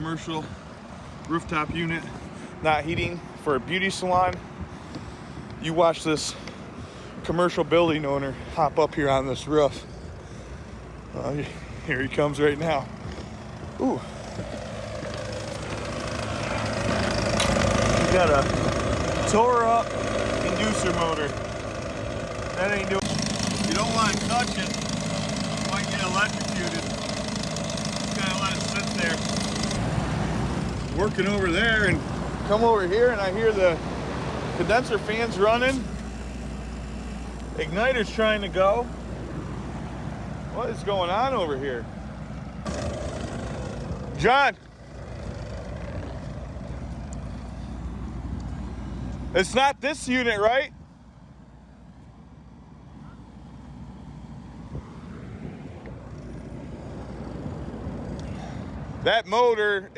Commercial rooftop unit, not heating, for a beauty salon. You watch this commercial building owner hop up here on this roof. Here he comes right now. Ooh. He's got a tore up inducer motor. That ain't doing. You don't want to touch it. You might get electrocuted. Just gotta let it sit there. Working over there, and come over here and I hear the condenser fans running. Igniter's trying to go. What is going on over here? John! It's not this unit, right? That motor